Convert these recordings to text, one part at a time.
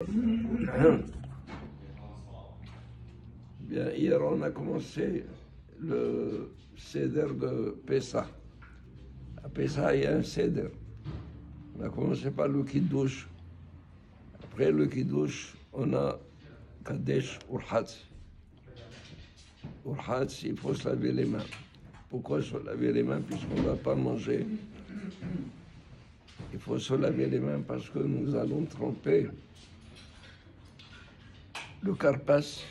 Bien, hier, on a commencé le Seder de Pessah. À Pessah, il y a un Seder. On a commencé par le Kiddush. Après le Kiddush, on a Kadesh Urhatz. Urhatz, il faut se laver les mains. Pourquoi se laver les mains? Puisqu'on ne va pas manger. Il faut se laver les mains parce que nous allons tremper le carpas,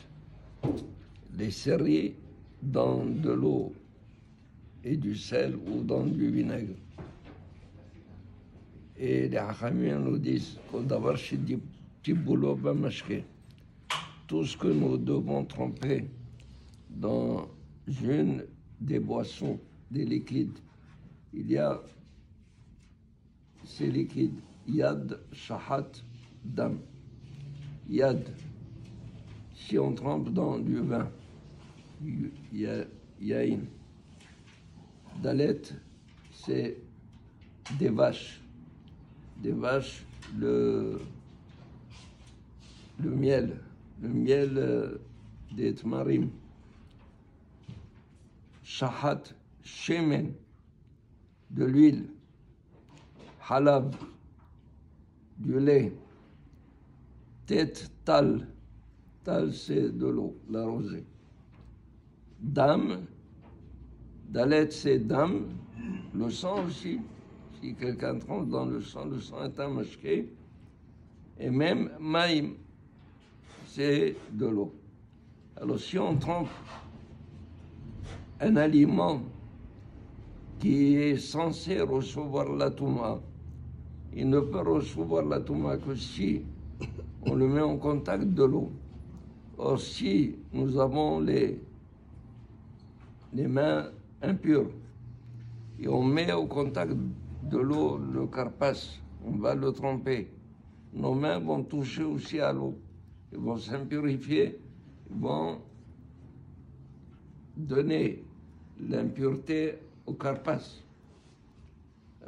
les céréales dans de l'eau et du sel ou dans du vinaigre. Et les Hachamim nous disent tout ce que nous devons tremper dans une des boissons, des liquides, il y a ces liquides, yad, shahat, dam. Yad, si on trempe dans du vin, yain. Dalet, c'est des vaches. Des vaches, le miel des tmarim. Shahat, shemen, de l'huile. Halab, du lait. Tête, tal. Tal, c'est de l'eau, la rosée. Dam, dalet, c'est dam. Le sang aussi. Si quelqu'un trempe dans le sang est un mashké. Et même maïm, c'est de l'eau. Alors si on trempe un aliment qui est censé recevoir la touma, il ne peut recevoir la touma que si on le met en contact de l'eau. Or, si nous avons les mains impures et on met au contact de l'eau le carpas, on va le tremper, nos mains vont toucher aussi à l'eau, ils vont s'impurifier, ils vont donner l'impureté au carpas.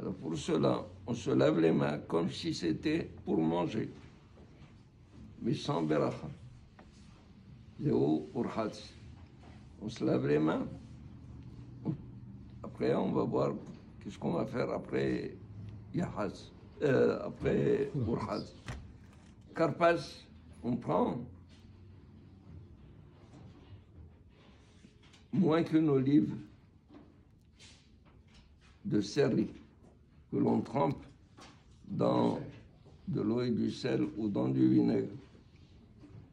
Alors pour cela, on se lave les mains comme si c'était pour manger, mais sans beracha. Zéou urhatz. On se lave les mains. Après, on va voir qu'est-ce qu'on va faire après Yahaz, après Urhatz. Karpas, on prend moins qu'une olive de céleri que l'on trempe dans de l'eau et du sel ou dans du vinaigre.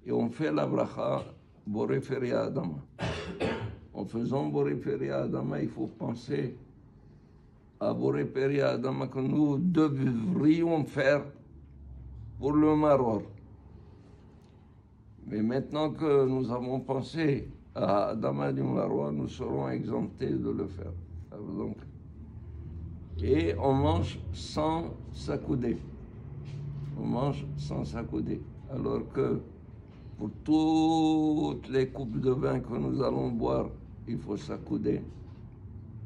Et on fait la bracha Boré Feri Adama. En faisant Boré Feri Adama, il faut penser à Boré Feri Adama que nous devrions faire pour le Maror. Mais maintenant que nous avons pensé à Adama du Maror, nous serons exemptés de le faire. Alors donc, et on mange sans s'accouder. On mange sans s'accouder. Alors que pour toutes les coupes de vin que nous allons boire, il faut s'accouder.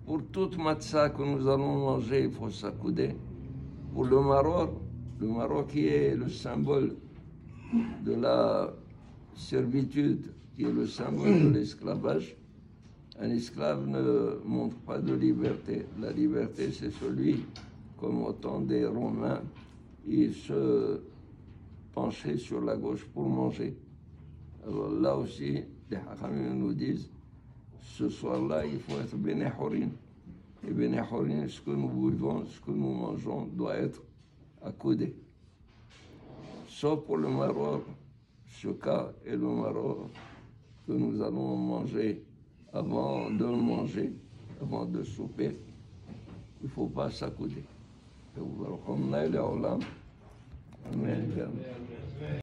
Pour toute matzah que nous allons manger, il faut s'accouder. Pour le maror qui est le symbole de la servitude, qui est le symbole de l'esclavage, un esclave ne montre pas de liberté. La liberté, c'est celui, comme au temps des Romains, il se penchait sur la gauche pour manger. Alors là aussi, les Hachamim nous disent, ce soir-là, il faut être bénéhorin. Et bénéhorin, ce que nous buvons, ce que nous mangeons, doit être accoudé. Sauf pour le maror, ce cas est le maror que nous allons manger avant de manger, avant de souper. Il ne faut pas s'accouder. Amen.